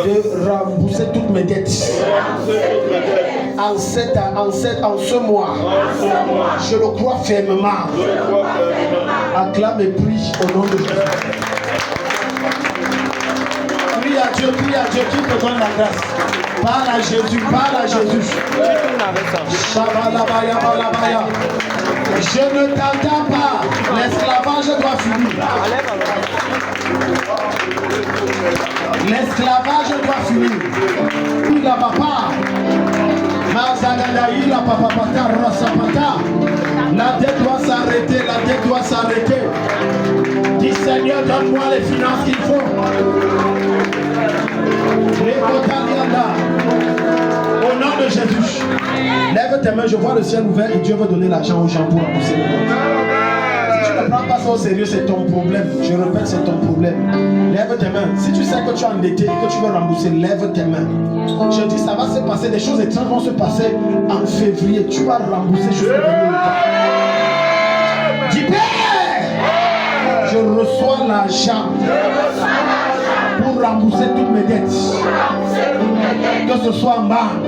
de rembourser toutes mes dettes. En ce mois, je le crois fermement. Acclame et prie au nom de Jésus. Prie à Dieu qui te donne la grâce. Parle à Jésus, parle à Jésus. Je ne t'entends pas. L'esclavage doit finir. L'esclavage doit finir. Il n'a pas. Mazagadaïla papapata rasapata. La dette doit s'arrêter, la dette doit s'arrêter. Dis Seigneur, donne-moi les finances qu'il faut. Au nom de Jésus, lève tes mains, je vois le ciel ouvert et Dieu veut donner l'argent aux gens pour rembourser les dettes. Si tu ne prends pas ça au sérieux, c'est ton problème. Je répète, c'est ton problème. Lève tes mains. Si tu sais que tu es endetté et que tu veux rembourser, lève tes mains. Je dis, ça va se passer, des choses étranges vont se passer en février. Tu vas rembourser jusqu'au dernier temps. Dis Père, je reçois l'argent pour rembourser toutes mes dettes. Que ce soit en banque,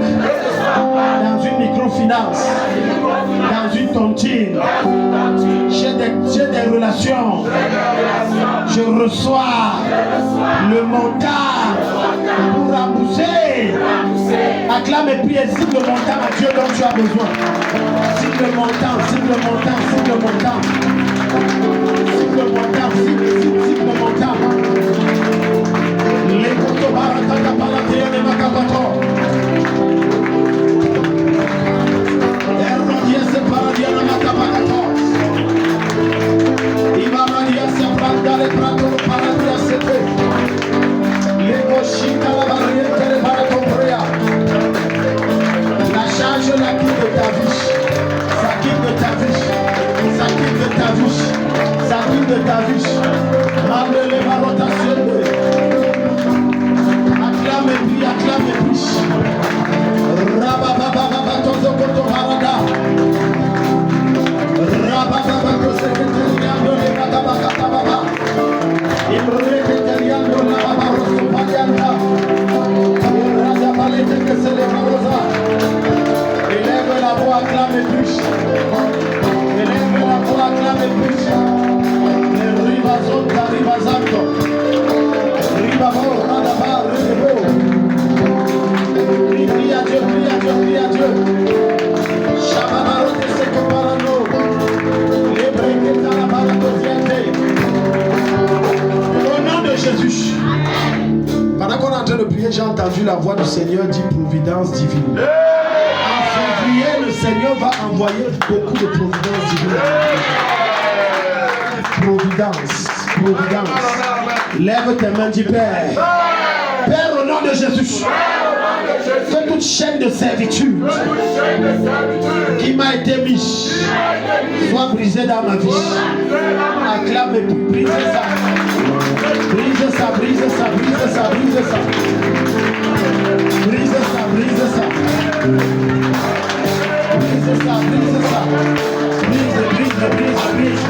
dans une microfinance, dans une tontine, j'ai des relations. Je reçois le montant pour rembourser. Acclame et prie, signe le montant à Dieu dont tu as besoin. Signe le montant, signe le montant, signe le montant. Signe le montant, signe le montant. Les koto barataka palatea de makabato. Erodia se paradia na makabakato. Imamadia se pranda le prato paradia se te. Les boshika la barrière le baracombrea. La charge la quitte de ta vie. Ça quitte de ta vie. Ça quitte de ta vie. Ça quitte de ta vie. Mande les barotations. Acclame et prie, acclame et prie. Rababababa tozo koto harada. Rabababa sekretariando le bagabaka baba. Imre sekretariando la baba rosso palianda. Raja palete que se le marosa. Élève la voix, acclame et prie. Élève la voix, acclame et prie. Ribazonta, ribazanto. Ribabo, radaba, ribabo. Prie à Dieu, prie à Dieu, prie à Dieu. Shababaro te seko parano. Lebre que talabara koziente. Au nom de Jésus. Pendant qu'on est en train de prier, j'ai entendu la voix du Seigneur dire providence divine. En février, le Seigneur va envoyer beaucoup de providence divine. Providence, providence. Lève tes mains, dis Père. Père, au nom de Jésus. Que toute chaîne de servitude qui m'a été mise soit brisée dans ma vie. Acclame et brise ça. Brise ça, brise ça, brise ça, brise ça. Brise ça, brise ça. Brise ça, brise ça. Brise, brise, brise, brise.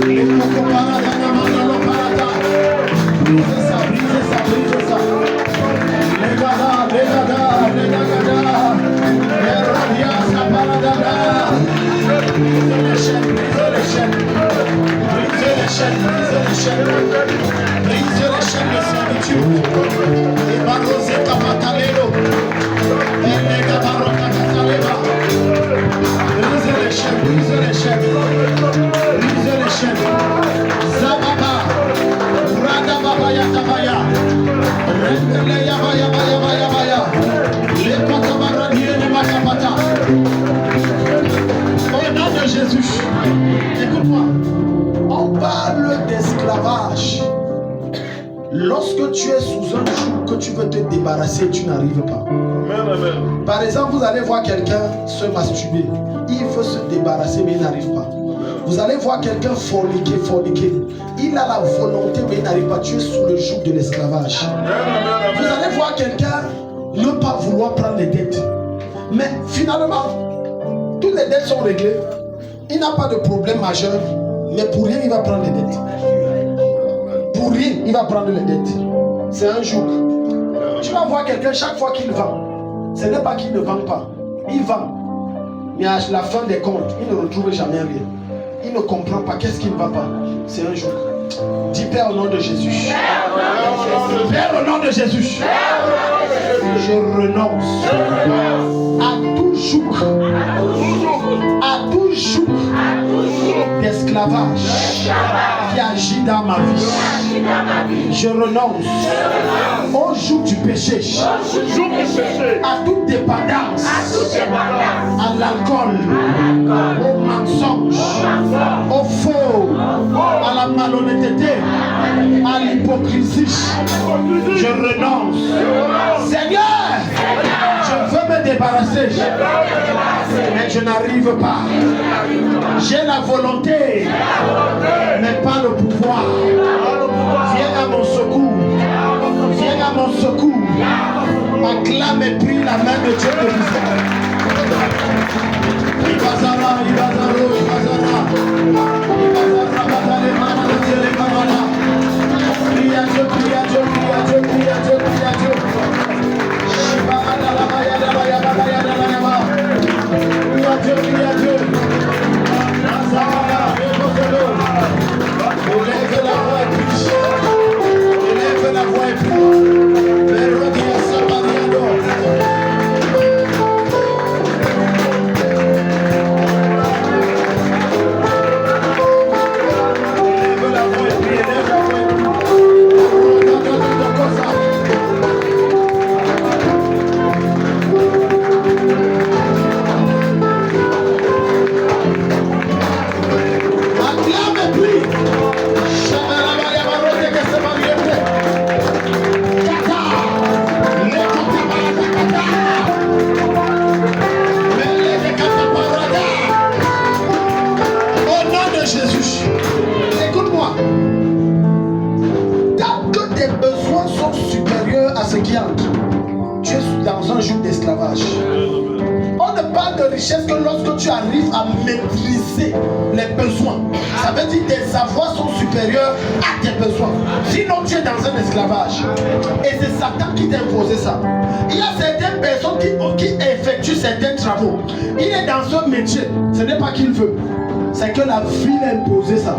Les coco parada, namandalo parada. Brise ça, brise ça, brise ça. Legada, legada, legada. Eradia, saparadada. Brise les chaînes, brise les chaînes. Brise les chaînes, brise les chaînes. Brise les chaînes de servitude. Et barrosé capatalero. Et lega barota cataleba. Brise les chaînes, brise les chaînes. Brise les chaînes. Zababa. Rada baba yatabaya. Rendele yaba yaba yaba yaba ya. Les patabaradie de makapata. Au nom de Jésus. Écoute-moi. On parle d'esclavage. Lorsque tu es sous un joug que tu veux te débarrasser, tu n'arrives pas. Par exemple, vous allez voir quelqu'un se masturber. Il veut se débarrasser, mais il n'arrive pas. Vous allez voir quelqu'un forniquer, forniquer. Il a la volonté, mais il n'arrive pas. Tu es sous le joug de l'esclavage. Vous allez voir quelqu'un ne pas vouloir prendre les dettes. Mais finalement, toutes les dettes sont réglées. Il n'a pas de problème majeur. Mais pour rien, il va prendre les dettes. Pour rien, il va prendre les dettes. C'est un jour. Tu vas voir quelqu'un chaque fois qu'il vend. Ce n'est pas qu'il ne vend pas. Il vend. Mais à la fin des comptes, il ne retrouve jamais rien. Il ne comprend pas qu'est-ce qui ne va pas. C'est un jour. Dis Père au nom de Jésus. Père au nom de Jésus. Je renonce à tout joug, à tout joug d'esclavage qui agit dans ma vie. Je renonce au joug du péché, à toute dépendance, à l'alcool, au mensonge, au faux, à la malhonnêteté, à l'hypocrisie. Je renonce. Seigneur, je veux me débarrasser, mais je n'arrive pas. J'ai la volonté, mais pas le pouvoir. Viens à mon secours. Viens à mon secours. Acclame et prie la main de Dieu de l'Israël. Ibazara, Ibazaro, Ibazara. Ibazara, Bazale, Mamana, Zele, Mamana. Prie à Dieu, prie à Dieu, prie à Dieu, prie à Dieu, prie à Dieu. Shibana, Labaya, Labaya, Labaya, Labaya. Prie à Dieu, prie à Dieu. Bazara, Ebozolo. Élève la voix et prie. Élève la voix et prie. Verodia, Sabariado. Tu es dans un joug d'esclavage. On ne parle de richesse que lorsque tu arrives à maîtriser les besoins. Ça veut dire que tes avoirs sont supérieurs à tes besoins. Sinon tu es dans un esclavage. Et c'est Satan qui t'a imposé ça. Il y a certaines personnes qui effectuent certains travaux. Il est dans ce métier. Ce n'est pas qu'il veut. C'est que la vie l'a imposé ça.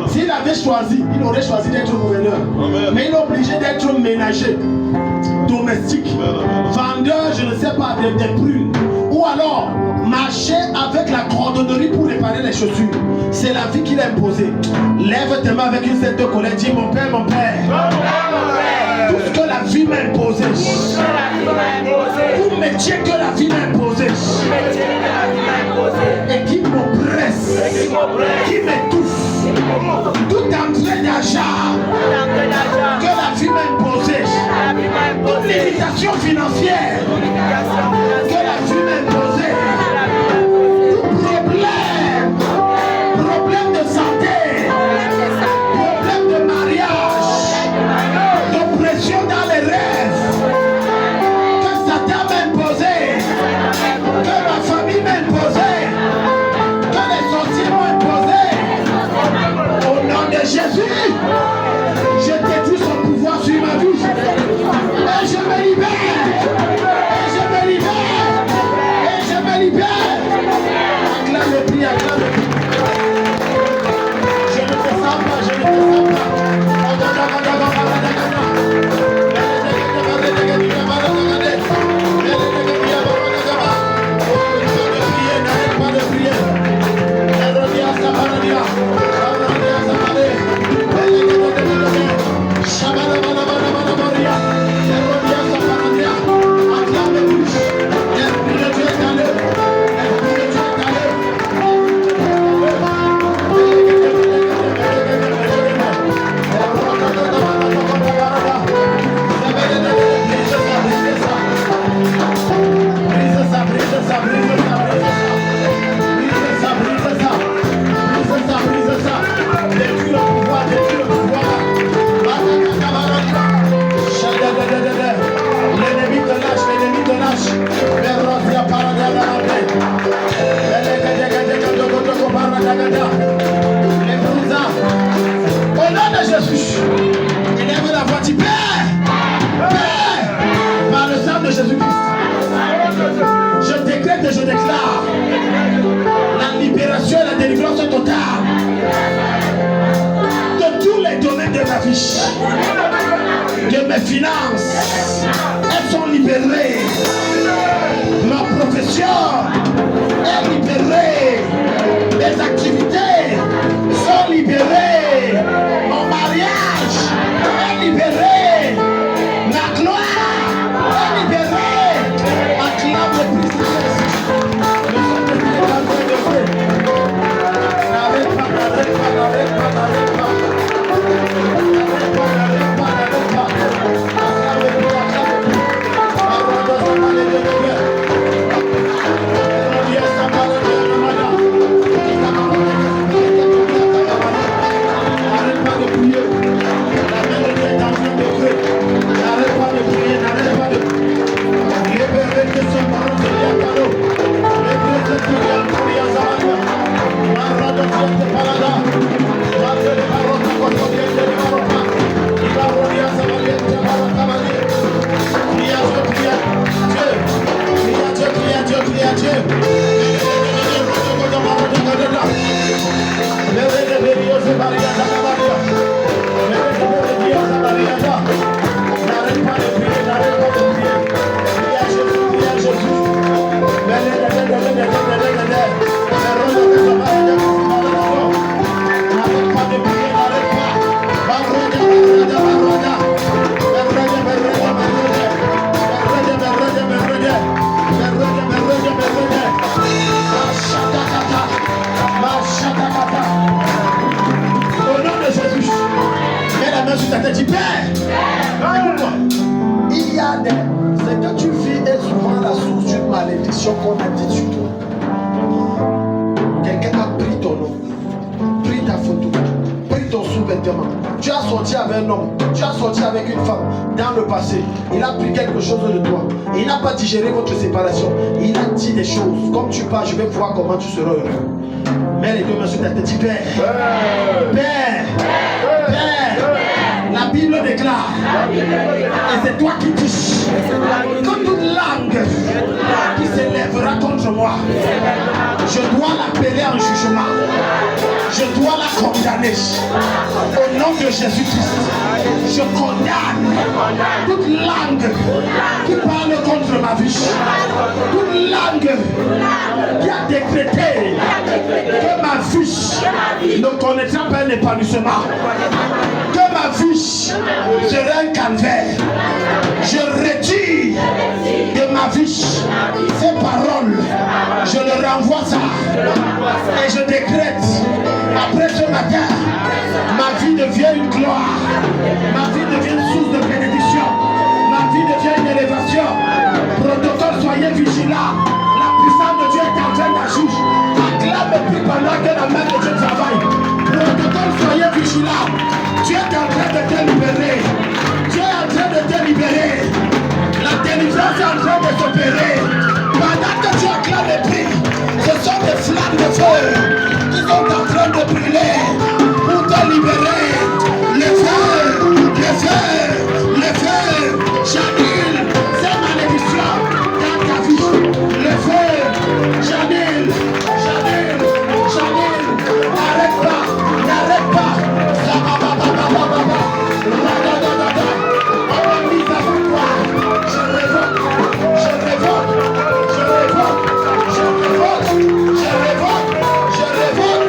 S'il avait choisi, il aurait choisi d'être gouverneur. Mais il est obligé d'être ménager, domestique, vendeur, je ne sais pas, des prunes. Ou alors marcher avec la cordonnerie pour réparer les chaussures. C'est la vie qu'il a imposée. Lève tes mains avec une certaine colère. Dis mon père, mon père. Tout ce que la vie m'a imposé. Tout métier que la vie m'a imposé. Et qui m'oppresse. Qui m'étouffe. Toute entrée d'argent que la vie m'a imposé. Toute limitation financière que la vie m'a imposé. Tout problème de santé, problème de mariage, d'oppression dans les rêves que Satan m'a imposé, que ma famille m'a imposé, que les sorciers m'ont imposé. Au nom de Jésus, je détruis son pouvoir sur ma vie et je me libère. Mes finances, elles sont libérées. Ma profession est libérée. Mes activités sont libérées. Mon mariage est libéré. Ma gloire est libérée. Acclame le Christ. N'arrête pas, n'arrête pas, n'arrête pas, n'arrête pas. Qu'on a dit sur toi. Quelqu'un a pris ton nom, pris ta photo, pris ton sous-vêtement. Tu as sorti avec un homme, tu as sorti avec une femme dans le passé. Il a pris quelque chose de toi. Il n'a pas digéré votre séparation. Il a dit des choses. Comme tu pars, je vais voir comment tu seras heureux. Mets les deux mains sur ta tête. Dis Père, Père, Père. La Bible déclare, et c'est toi qui dis, que toute langue qui s'élèvera contre moi, je dois l'appeler en jugement, je dois la condamner. Au nom de Jésus-Christ, je condamne toute langue qui parle contre ma vie, toute langue qui a décrété que ma vie ne connaîtra pas un épanouissement, que ma vie serait un calvaire. Je retire de ma vie ces paroles, je le renvoie ça et je décrète après ce matin, ma vie devient une gloire, ma vie devient une source de bénédiction, ma vie devient une élévation. Protocole, soyez vigilants, la puissance de Dieu est en train d'agir. Acclame et prie pendant que la main de Dieu travaille. Protocole, soyez vigilants, Dieu est en train de te libérer, Dieu est en train de te libérer, la délivrance est en train de s'opérer. Pendant que tu acclames et pries, ce sont des flammes de feu qui sont en train de brûler pour te libérer. Le feu, le feu, le feu, j'annule ces malédictions dans ta vie. Le feu, j'annule, j'annule, j'annule. N'arrête pas, n'arrête pas. On m'a mis avant toi. Je révoque, je révoque, je révoque, je révoque, je révoque, je révoque.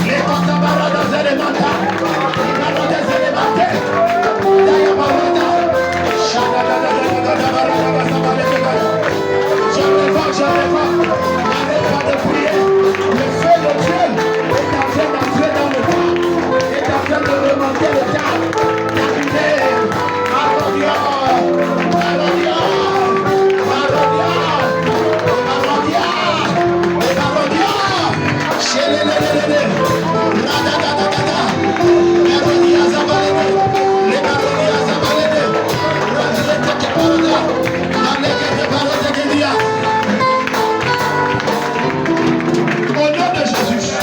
Les contabaradas élémentaires, les baradas élémentaires, Dayabarada, je révoque, je révoque. N'arrête pas de prier. Le feu de Dieu est en train d'entrer dans le temps, est en train de remonter le temps, d'arriver à l'audience, à l'audience, à l'audience, chez les au nom de Jésus,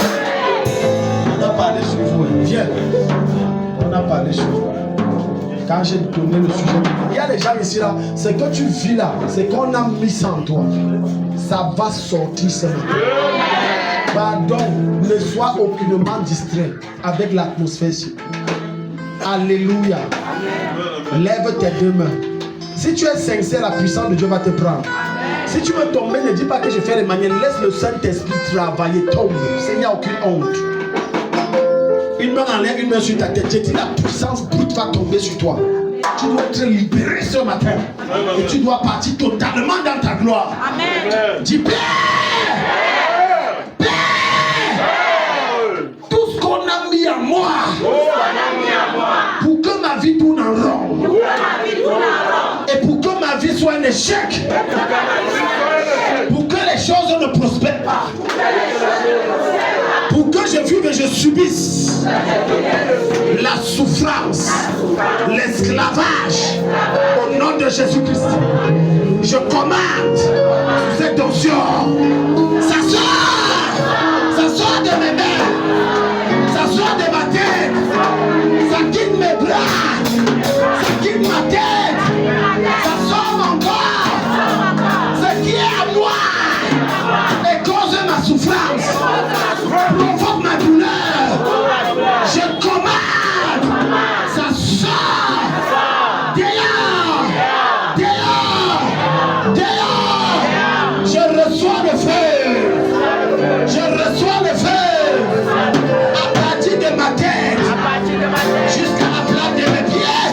on a parlé sur vous. Viens, on a parlé sur vous. Quand j'ai donné le sujet, il y a des gens ici là, ce que tu vis là, c'est qu'on a mis ça en toi. Ça va sortir ce matin. Pardon, ne sois aucunement distrait avec l'atmosphère ici. Alléluia. Lève tes deux mains. Si tu es sincère, la puissance de Dieu va te prendre. Si tu veux tomber, ne dis pas que je fais les manières. Laisse le Saint-Esprit travailler. Tombe. Il n'y a aucune honte. Une main en l'air, une main sur ta tête. J'ai dit la puissance brute va tomber sur toi. Tu dois être libéré ce matin. Et tu dois partir totalement dans ta gloire. Amen. Dis Père. Père. Tout ce qu'on a mis en moi. Pour que ma vie tourne en rond. Et pour que ma vie soit un échec. Pour que les choses ne prospèrent pas. Pour que je vive et je subisse la souffrance, l'esclavage, au nom de Jésus-Christ. Je commande cette onction. Ça sort de mes mains, ça sort de ma tête, ça quitte mes bras, ça quitte ma tête, ça sort mon corps. Ce qui est à moi et cause ma souffrance, provoque ma douleur. Je commande, ça sort. Dehors, dehors, dehors. Je reçois le feu. Je reçois le feu. À partir de ma tête, jusqu'à la plante de mes pieds.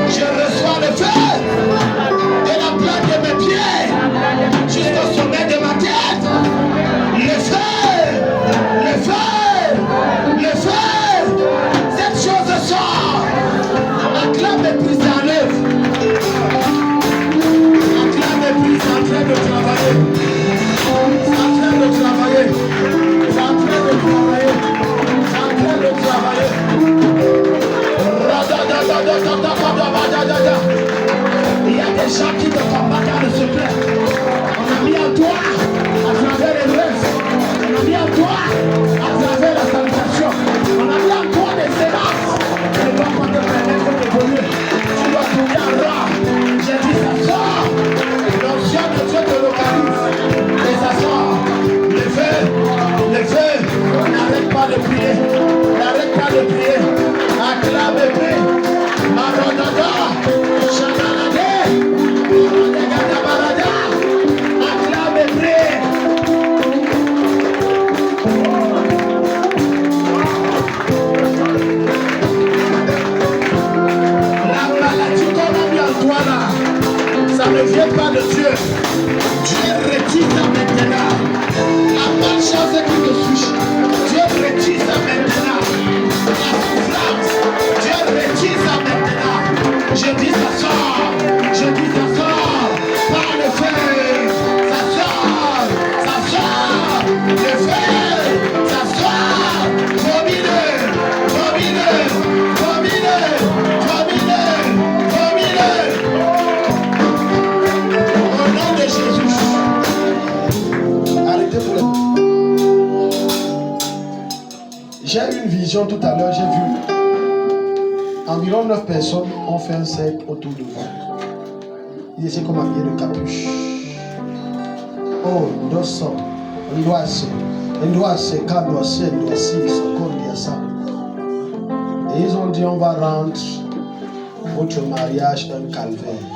Je reçois le feu. De la plante de mes pieds jusqu'au sommet de ma tête. Le feu, le feu, le feu. Cette chose sort. Acclame les prises en œuvre. Acclame les prises en train de travailler. C'est en train de travailler. C'est en train de travailler. C'est en train de travailler. Il y a des gens qui te combattent dans le secret. On a mis en toi à travers les rêves. On a mis en toi à travers la salutation. On a mis en toi des séances. Tu ne dois pas te permettre d'évoluer. Tu dois tourner en rang. J'ai dit ça sort. L'onction de Dieu te localise. Et ça sort. Le feu, le feu. N'arrête pas de prier. N'arrête pas de prier. Acclame et prie. Marodada. Chanalade. Acclame et prie. La maladie qu'on a mis en toi là, ça ne vient pas de Dieu. Dieu retire ça maintenant. La malchance qui te touche, Dieu retire ça maintenant. La souffrance, Dieu retire ça maintenant. Je dis ça sort, je dis ça sort. Par le feu, ça sort, le feu, ça sort. Vomine-le, vomine-le, vomine-le, vomine-le, vomine-le. Au nom de Jésus. Arrêtez pour le... J'ai eu une vision tout à l'heure, j'ai vu environ 9 personnes ont fait un cercle autour de vous. Ils étaient comme habillés de capuche. Oh, dosso, ndoise, kadoise, ndoisi, socordiasa. Et ils ont dit on va rendre votre mariage un calvaire.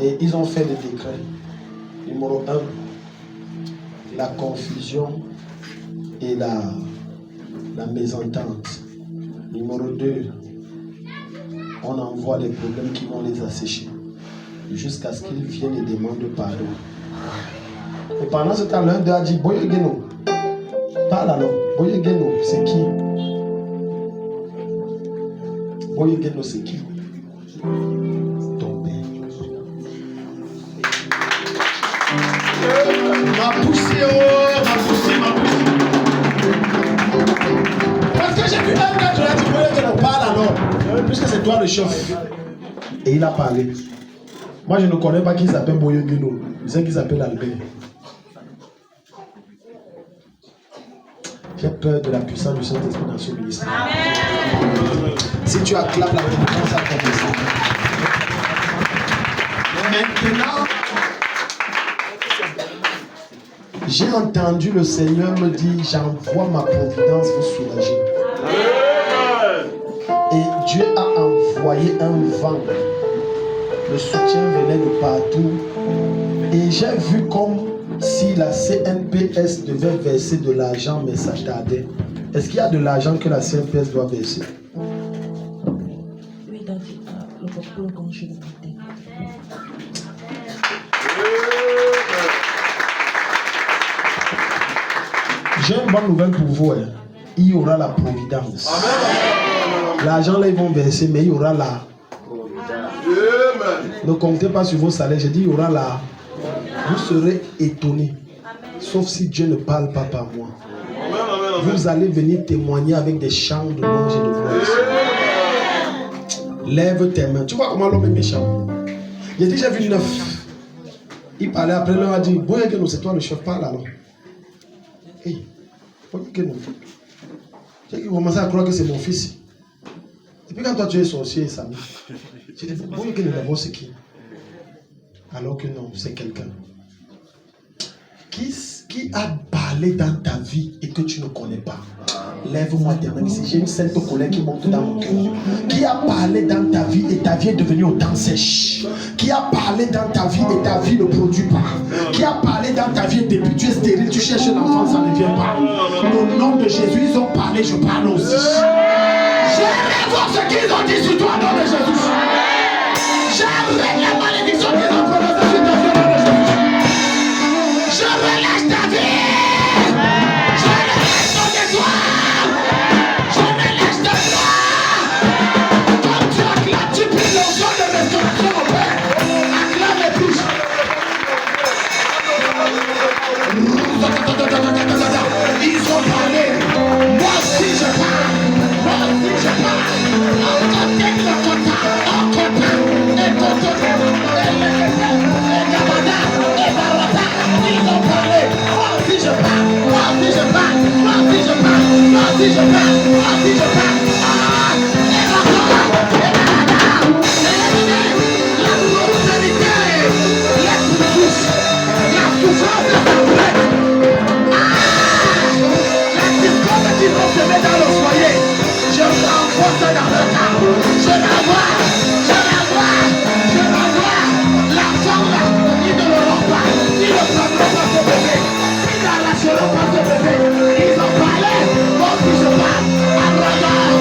Et ils ont fait des décrets. Numéro 1, la confusion et la mésentente. Numéro 2, on envoie des problèmes qui vont les assécher jusqu'à ce qu'ils viennent et demandent pardon. Et pendant ce temps, l'un d'eux a dit Boyegeno. Parle alors. Boyegeno, c'est qui? Boyegeno, c'est qui? Ton père. Ma poussée, oh, ma poussée. Parce que j'ai vu un gars qui a dit Boyegeno, parle alors. Puisque c'est toi le chef. Et il a parlé. Moi, je ne connais pas qui s'appelle Boyegeno. Je sais qu'il s'appelle Albert. J'ai peur de la puissance du Saint-Esprit dans ce ministère. Amen. Si tu acclames la réponse à commencer. Maintenant, j'ai entendu le Seigneur me dire, j'envoie ma providence vous soulager. vent. Le soutien venait de partout. Et j'ai vu comme si la CNPS devait verser de l'argent, mais ça tardait. Est-ce qu'il y a de l'argent que la CNPS doit verser? Oui, David, le porte-parole comme je le disais. J'ai une bonne nouvelle pour vous. Il y aura la providence. L'argent là, ils vont verser, mais il y aura la providence. Ne comptez pas sur vos salaires. J'ai dit, il y aura la. Vous serez étonnés. Sauf si Dieu ne parle pas par moi. Vous allez venir témoigner avec des chants de louange et de gloire. Lève tes mains. Tu vois comment l'homme est méchant. J'ai dit, j'ai vu 9. Il parlait après, l'homme a dit, Boyageno, c'est toi le chef, parle alors. Hey, Boyageno. J'ai commencé à croire que c'est mon fils. Et puis quand toi tu es sorcier, Samy, j'ai dit, Boyageno d'abord c'est qui? Alors que non, c'est quelqu'un. Qui a parlé dans ta vie et que tu ne connais pas? Lève-moi tes mains ici. J'ai une sainte colère qui monte dans mon cœur. Qui a parlé dans ta vie et ta vie est devenue autant sèche? Qui a parlé dans ta vie et ta vie ne produit pas? Qui a parlé dans ta vie et depuis tu es stérile, tu cherches un enfant, ça ne vient pas? Au nom de Jésus, ils ont parlé, je parle aussi. J'aimerais voir ce qu'ils ont dit sur toi au nom de Jésus. J'aimerais la malédiction qu'ils ont prononcée sur ta vie au nom de Jésus. Je relâche ta vie. Je relâche ton espoir. Je relâche ta gloire. Comme tu acclames, tu pries l'onction de restauration au Père. Acclame les bouches. Ils ont parlé. Moi aussi je parle. Moi aussi je parle. Encore tel le quota. Encore tel. Et quota. Et Gabada. Et Barata. Ils ont parlé. Moi aussi je parle. Moi aussi je parle. Moi aussi je parle. Moi aussi je parle. Moi aussi je parle. Ah! Et Barata. Et Barata. La prospérité. La souffrance. La souffrance de ta prête. La discorde qui vont se mettre dans le foyer. Je renforce dans le cas. Je la vois. Je la vois. Je la vois. La femme là, ils ne l'auront pas. Ils ne prendront pas ce bébé. Ils n'arracheront pas ce bébé. Ils ont parlé. Moi aussi je parle. Abraham.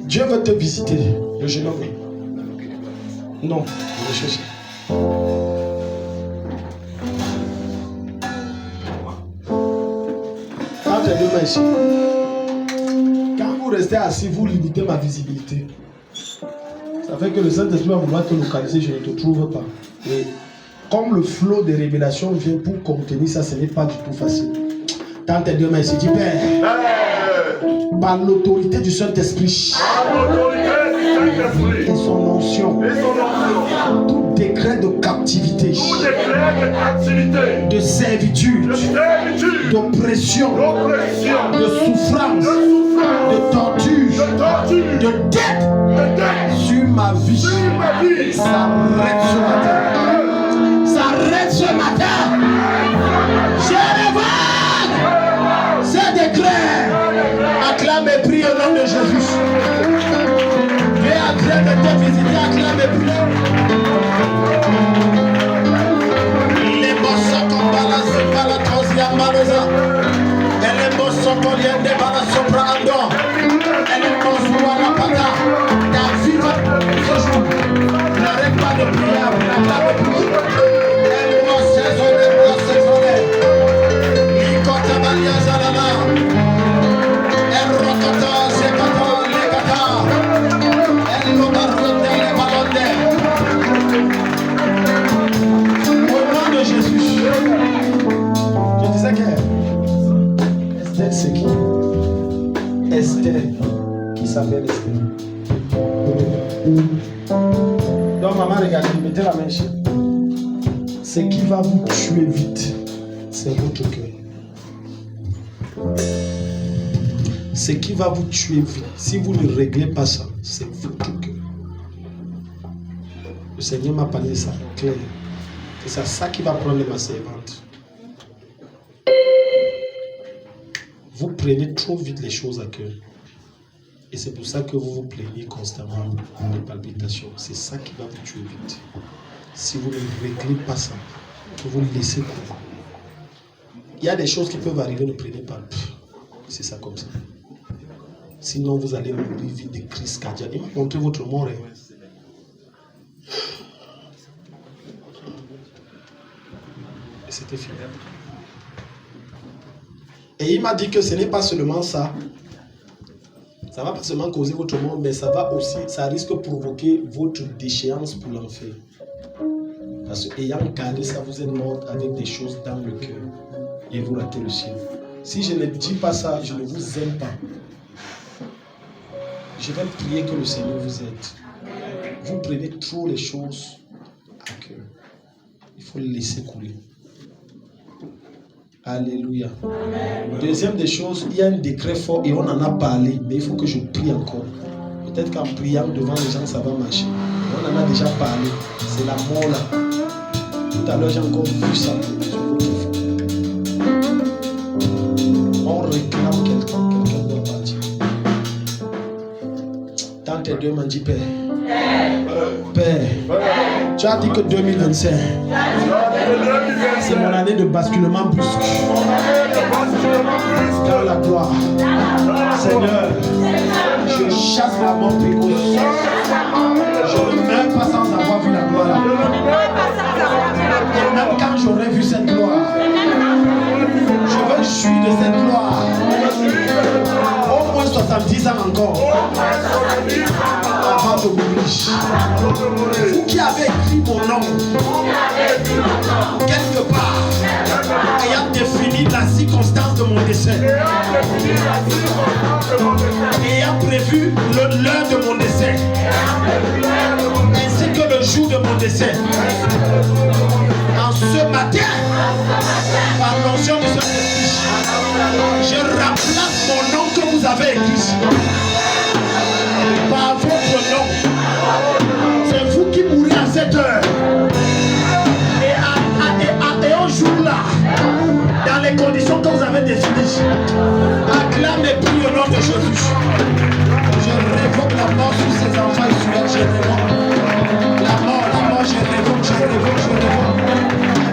Dieu veut te visiter, le jeune homme. Non, je cherche. Quand tes deux mains ici. Quand vous restez assis, vous limitez ma visibilité. Ça fait que le Saint-Esprit va vouloir te localiser, je ne te trouve pas. Et comme le flot de révélation vient pour contenir ça, ce n'est pas du tout facile. Tends tes deux mains ici, dis Père, Par l'autorité du Saint-Esprit. Et son onction. Tout décret de captivité. De servitude. D'oppression. De souffrance. De torture. De dette. Sur ma vie. S'arrête ce matin. S'arrête ce matin. Je révoque ce décret. Acclame et prie au nom de Jésus. Dieu est en train de te visiter. Acclame et prie. Les mossons comme balance par la troisième malosa. Et les mossons comme l'yen de balance sopra ando. Et les mossons à la pata. Ta vie va ce jour. N'arrête pas de prier. Acclame et prie. Les mossons, les mossons, les Likota balia zalala. Errokata zekata lekata. Elobaronde lebalonde. Au nom de Jésus. Je disais que Esther c'est qui? Esther qui s'appelle Esther. Donc maman regardez, mettez la main ici. Ce qui va vous tuer vite, c'est votre cœur. Ce qui va vous tuer vite, si vous ne réglez pas ça, c'est votre cœur. Le Seigneur m'a parlé de ça clair. C'est ça qui va prendre ma servante. Vous prenez trop vite les choses à cœur. Et c'est pour ça que vous vous plaignez constamment des palpitations. C'est ça qui va vous tuer vite. Si vous ne réglez pas ça, que vous laissez courir. Il y a des choses qui peuvent arriver, ne prenez pas. C'est ça comme ça. Sinon, vous allez mourir vite de crises cardiaques. Et montrez votre mort. Et c'était fini. Et il m'a dit que ce n'est pas seulement ça. Ça va pas seulement causer votre mort, mais ça va aussi, ça risque de provoquer votre déchéance pour l'enfer. Parce qu'ayant gardé ça, vous êtes mort avec des choses dans le cœur. Et vous ratez le ciel. Si je ne dis pas ça, je ne vous aime pas. Je vais prier que le Seigneur vous aide. Vous prenez trop les choses à cœur. Il faut les laisser couler. Alléluia. Deuxième des choses, il y a un décret fort et on en a parlé, mais il faut que je prie encore. Peut-être qu'en priant devant les gens, ça va marcher. On en a déjà parlé. C'est la mort là. Tout à l'heure, j'ai encore vu ça sur votre téléphone. On réclame quelqu'un. Quelqu'un doit partir. Tant tes deux m'ont dit Père. Père. Tu as dit que 2025, c'est mon année de basculement brusque dans la gloire. Seigneur, je chasse la mort précoce. Je ne meurs pas sans avoir vu la gloire. Et même quand j'aurai vu cette gloire, je veux jouir de cette gloire. Au moins 70 ans encore. Avant de mourir. Vous qui avez écrit mon nom, quelque part, ayant défini la circonstance de mon décès, ayant prévu l'heure de mon décès, ainsi que le jour de mon décès, en ce matin, par l'onction de Saint-Esprit, je remplace mon nom que vous avez écrit par votre nom. C'est vous qui mourrez à cette heure. Et un jour là, dans les conditions que vous avez définies, acclame et prie au nom de Jésus. Je révoque la mort sur ces enfants et sur elles. Je révoque la mort, je révoque.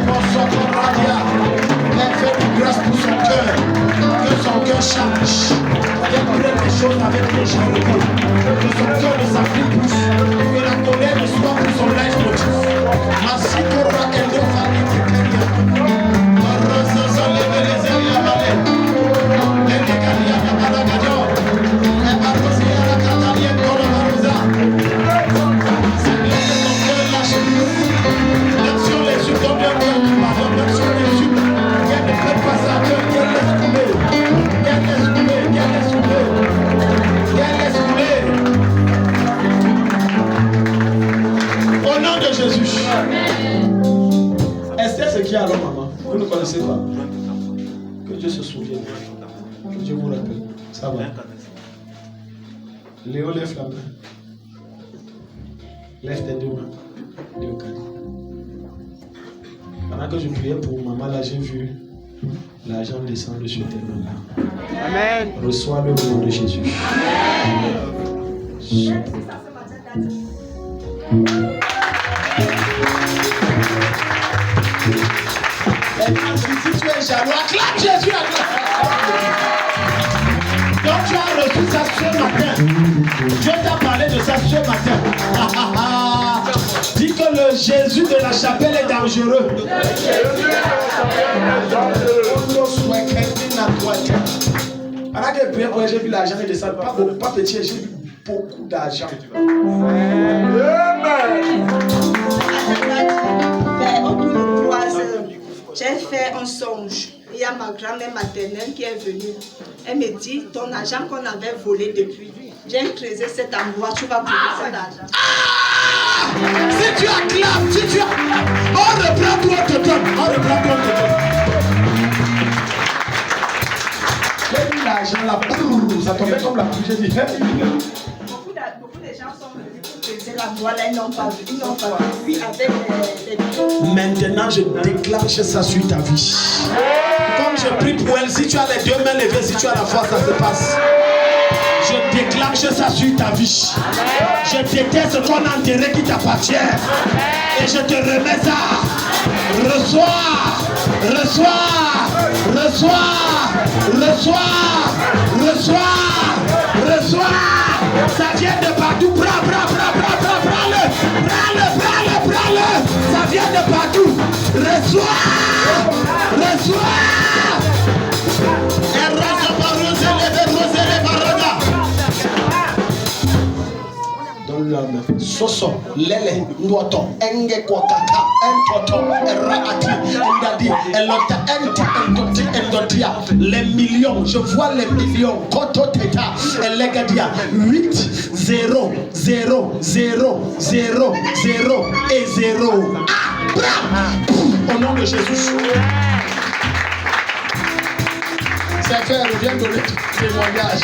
Mon socle radia, elle fait une grâce pour son cœur. Que son cœur change. Qu'elle prenne les choses avec légèreté. Que son cœur ne s'afflige plus. Que la colère ne soit plus son leitmotiv. Merci pour la elle de famille qui pérille. Les qui alors, maman? Vous ne connaissez pas? Que Dieu se souvienne. Que Dieu vous rappelle. Ça va. Léo, lève la main. Lève tes deux mains. Léo, pendant que je priais pour maman, là, j'ai vu l'argent descendre sur tes mains là. Amen. Reçois le nom de Jésus. Si tu es jaloux, acclame Jésus, acclame. Donc tu as reçu ça ce matin. Dieu t'a parlé de ça ce matin. Dis que le Jésus de la chapelle est dangereux. Pendant que j'ai vu l'argent et descendre, pas petit, j'ai vu beaucoup d'argent. Autour de 3 heures, j'ai fait un songe. Il y a ma grand-mère maternelle qui est venue. Elle me dit, ton argent qu'on avait volé depuis, viens creuser cet endroit, tu vas trouver cet argent. Si tu acclames, si tu acclames, on reprend tout, on te donne. On reprend tout, on te donne. J'ai vu l'argent là, ça tombait comme la pluie, j'ai dit, Beaucoup de gens sont venus pour creuser l'endroit là, ils n'ont pas vu. Ils n'ont pas vu. Oui, avec les... Maintenant, je déclenche ça sur ta vie. Comme je prie pour elle, si tu as les deux mains levées, si tu as la foi, ça se passe. Je déclenche ça sur ta vie. Je déteste ce qu'on a enterré qui t'appartient. Et je te remets ça. Reçois, reçois, reçois, reçois, reçois, reçois. Ça vient de partout. Prends-le. Ça vient de partout. Reçois, reçois. Soso, lele, nuoto, enge kwa kaka, entoto, erraati, endadi, elota, enti, endotia, les millions, je vois les millions, koto teta, elegadia, 8, 0, 0, 0, 0, 0 et 0. Au nom de Jésus. Seigneur, viens donner témoignage.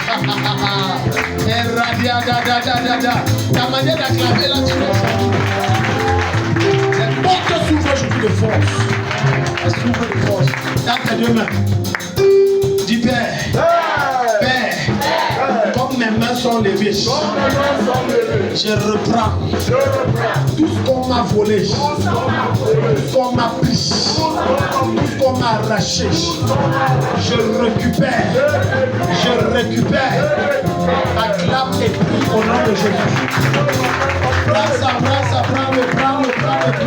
Ta manière d'acclamer là, tu c'est bon que s'ouvre aujourd'hui de force. Elle s'ouvre de force. Dans tes deux mains. Dis Père. Père. Comme mes mains sont levées, je reprends tout ce qu'on m'a volé, tout ce qu'on m'a pris, tout ce qu'on m'a arraché. Je récupère. Acclame et prie au nom de Jésus. Prends ça, prends-le. Prends-le, n'arrête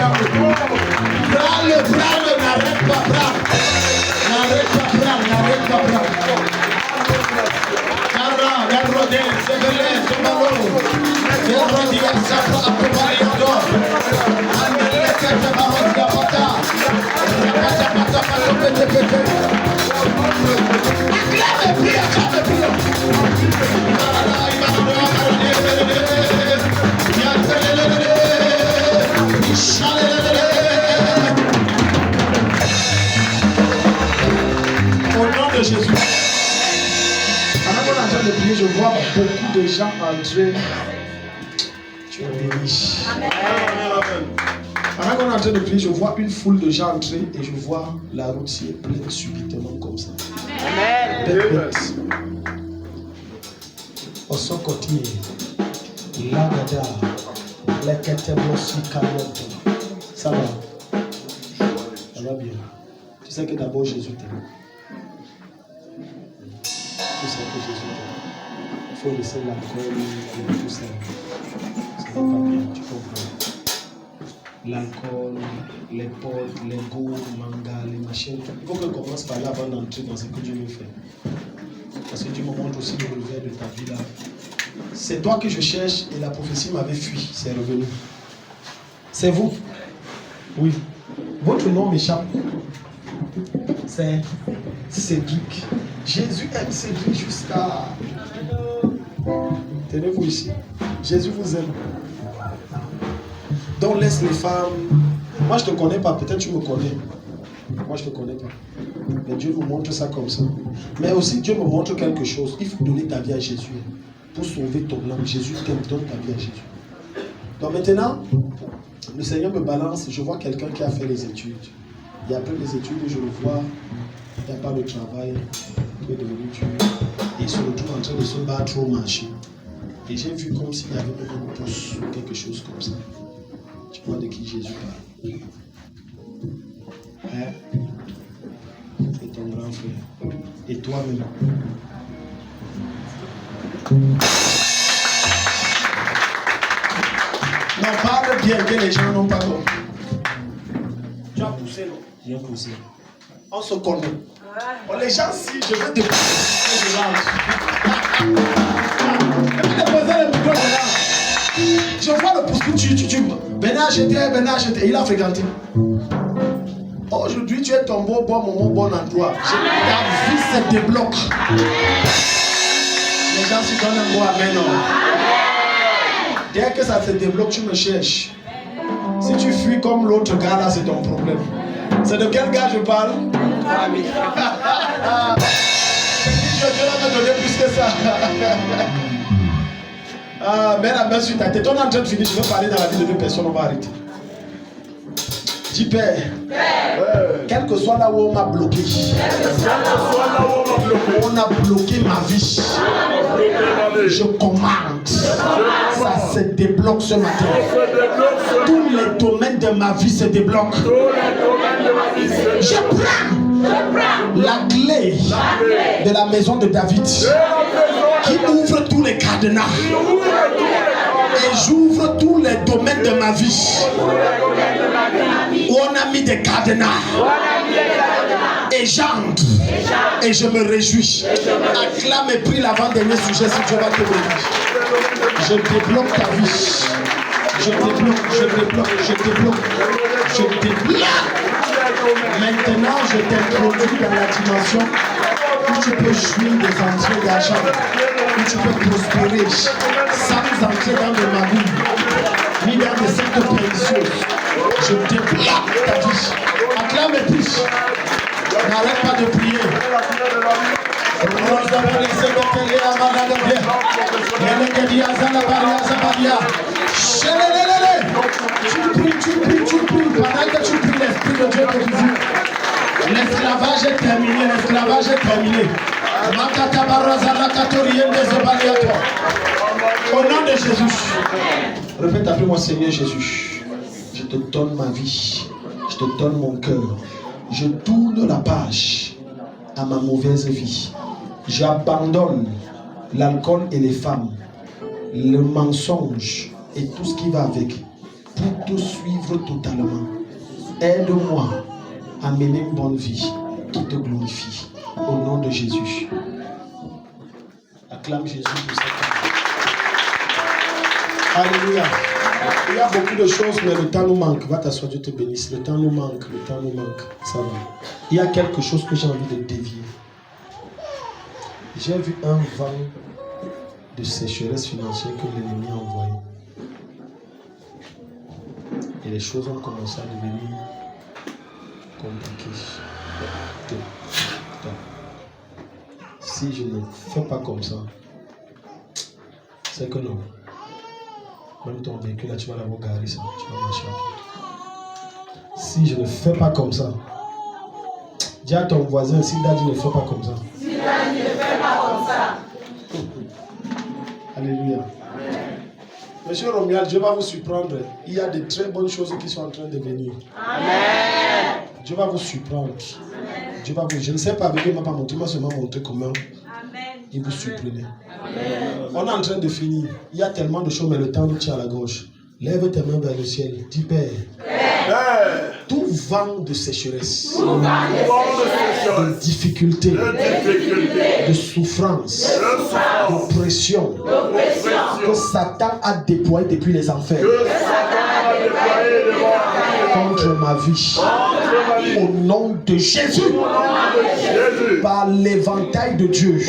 pas, prends. Au nom de Jésus. Pendant qu'on est en train de prier, je vois beaucoup de gens entrer. Tu es béni. Pendant qu'on est en train de prier, je vois une foule de gens entrer et je vois la route s'y est pleine subitement comme ça. Amen. Au socotier, l'agada, l'eketeblosi kalonto. Ça va. Ça va bien. Tu sais que d'abord Jésus t'aime. Tu sais que Jésus t'aime. Il faut laisser l'alcool et tout ça. Ça va pas bien, tu comprends. L'alcool, les potes, les goûts, manga, les machines. Il faut qu'on commence par là avant d'entrer dans ce que Dieu nous fait. Parce que Dieu me montre aussi le revers de ta vie là. C'est toi que je cherche et la prophétie m'avait fui. C'est revenu. C'est vous? Oui. Votre nom m'échappe. C'est Cédric. Jésus aime Cédric jusqu'à... Tenez-vous ici. Jésus vous aime. Donc laisse les femmes. Moi je ne te connais pas, peut-être tu me connais. Moi, je ne te connais pas. Mais Dieu vous montre ça comme ça. Mais aussi, Dieu me montre quelque chose. Il faut donner ta vie à Jésus. Pour sauver ton âme. Jésus t'aime, donne ta vie à Jésus. Donc maintenant, le Seigneur me balance. Je vois quelqu'un qui a fait les études. Et après les études, je le vois. Il n'y a pas de travail. Il est devenu Dieu. Et il se retrouve en train de se battre au marché. Et j'ai vu comme s'il y avait une pousse ou quelque chose comme ça. Tu vois de qui Jésus parle. Hein? C'est ton grand frère. Et toi-même. Non, parle bien que les gens n'ont pas compris. Tu as poussé, non? J'ai poussé. On se connaît. Oh, les gens, si je veux te pousser, je lance. Je vois le pouce-pouce, tu venez acheter, il a fréquenté. Aujourd'hui, tu es tombé au bon moment, au bon endroit. Ta vie se débloque. Les gens se donnent un mot amen. Dès que ça se débloque, tu me cherches. Si tu fuis comme l'autre gars là, c'est ton problème. C'est de quel gars je parle? Je vais me donner plus que ça. Mets la main sur ta tête. On est en train de finir. Je vais parler dans la vie de deux personnes. On va arrêter. Dis Père. Quel que soit là où on m'a bloqué. On a bloqué ma vie. Je commande. Ça se débloque ce matin. Tous les domaines de ma vie se débloquent. Je prends la clé de la maison de David qui ouvre tous les cadenas. Et j'ouvre tous les domaines de ma vie où on a mis des cadenas. Et j'entre. Et je me réjouis. Acclame et prie l'avant-dernier sujet si Dieu va te bénir. Je débloque ta vie. Je débloque. Maintenant, je t'introduis dans la dimension où tu peux jouir des entrées d'argent, où tu peux prospérer sans entrer dans de magouilles, ni dans des sectes précieux. Je débloque ta vie. Acclame et prie. N'arrête pas de prier. Tu pries. Pendant que tu pries, l'Esprit de Dieu te visite. L'esclavage est terminé. Au nom de Jésus. Répète après moi, Seigneur Jésus. Je te donne ma vie. Je te donne mon cœur. Je tourne la page à ma mauvaise vie. J'abandonne l'alcool et les femmes, le mensonge et tout ce qui va avec pour te suivre totalement. Aide-moi à mener une bonne vie qui te glorifie. Au nom de Jésus. Acclame Jésus pour cette année. Alléluia. Il y a beaucoup de choses, mais le temps nous manque. Va t'asseoir, Dieu te bénisse. Le temps nous manque. Ça va. Il y a quelque chose que j'ai envie de dévier. J'ai vu un vent de sécheresse financière que l'ennemi a envoyé. Et les choses ont commencé à devenir compliquées. Si je ne fais pas comme ça, c'est que non. Même ton véhicule là, tu vas l'avoir garé, ça. Tu vas marcher à pied. Si je ne fais pas comme ça, dis à ton voisin, si Daddy ne fait pas comme ça. Alléluia. Monsieur Romuald, Dieu va vous surprendre. Il y a de très bonnes choses qui sont en train de venir. Amen. Dieu va vous surprendre. Dieu va vous... Je ne sais pas, Dieu ne m'a pas montré, il m'a seulement montré comment il vous surprenait. On est en train de finir. Il y a tellement de choses, mais le temps nous tient à la gauche. Lève tes mains vers le ciel. Dis Père. Tout vent de sécheresse, de difficultés, de souffrance, d'oppression, que Satan a déployé depuis les enfers contre ma vie, au nom de Jésus, par l'éventail de Dieu,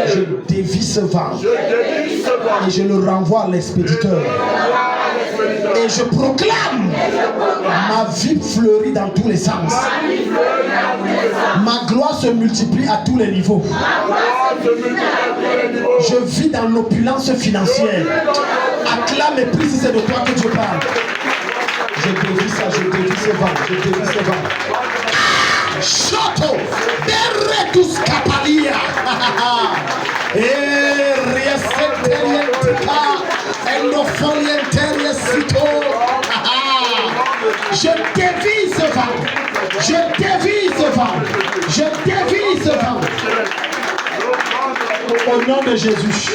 je dévie ce vent et je le renvoie à l'expéditeur. Et je proclame ma vie fleurit dans tous les sens. Ma gloire se multiplie à tous les niveaux. Je vis dans l'opulence financière. Acclame et prie si c'est de toi que Dieu parle. Je dévie ça, je dévie ce vent, je dévie ce vent. Choto, Beretus Capalia. Et Riaseterientica, Endofolienteriesito. Je dévie ce vent, je dévie ce vent, je dévie ce vent. Au nom de Jésus.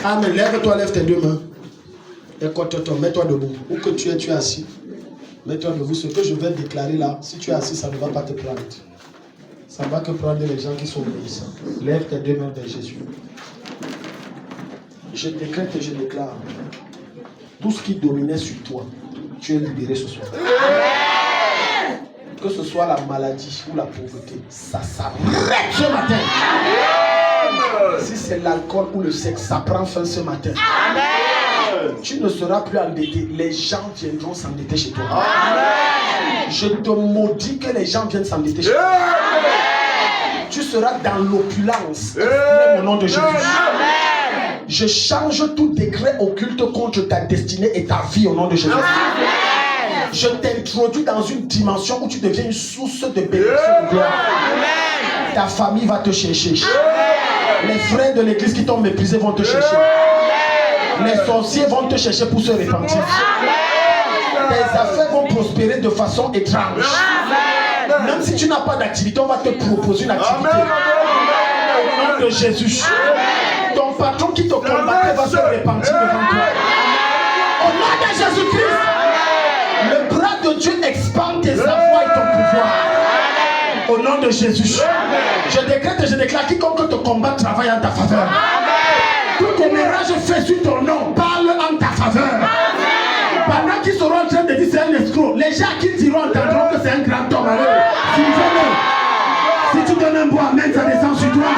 Amen. Lève-toi, lève tes deux mains. Écoute-toi, mets-toi debout. Où que tu es assis. Mets-toi debout. Ce que je vais déclarer là, si tu es assis, ça ne va pas te prendre. Ça ne va que prendre les gens qui sont obéissants. Lève tes deux mains vers Jésus. Je décrète et je déclare. Tout ce qui dominait sur toi, tu es libéré ce soir. Amen. Que ce soit la maladie ou la pauvreté, ça s'arrête ce matin. Amen. Si c'est l'alcool ou le sexe, ça prend fin ce matin. Amen. Tu ne seras plus endetté. Les gens viendront s'endetter chez toi. Amen. Je te maudis que les gens viennent s'endetter chez toi. Amen. Tu seras dans l'opulence. Au nom de Jésus. Amen. Je change tout décret occulte contre ta destinée et ta vie au nom de Jésus. Amen. Je t'introduis dans une dimension où tu deviens une source de bénédiction de gloire. Amen. Ta famille va te chercher. Amen. Les frères de l'église qui t'ont méprisé vont te chercher. Amen. Les sorciers vont te chercher pour se repentir. Amen. Tes affaires vont prospérer de façon étrange. Amen. Même si tu n'as pas d'activité, on va te proposer une activité. Amen. Au nom de Jésus. Amen. Ton patron qui te combattait va se repentir devant toi. Au nom de Jésus-Christ. Le bras de Dieu expande tes avoirs et ton pouvoir. Amen. Au nom de Jésus. Amen. Je décrète et je déclare quiconque te combat travaille en ta faveur. Amen. Tout commérage fait sur ton nom parle en ta faveur. Amen. Pendant qu'ils seront en train de dire c'est un escroc, les gens qui diront entendront que c'est un grand homme. Si tu donnes un bois, amen, ça descend sur toi.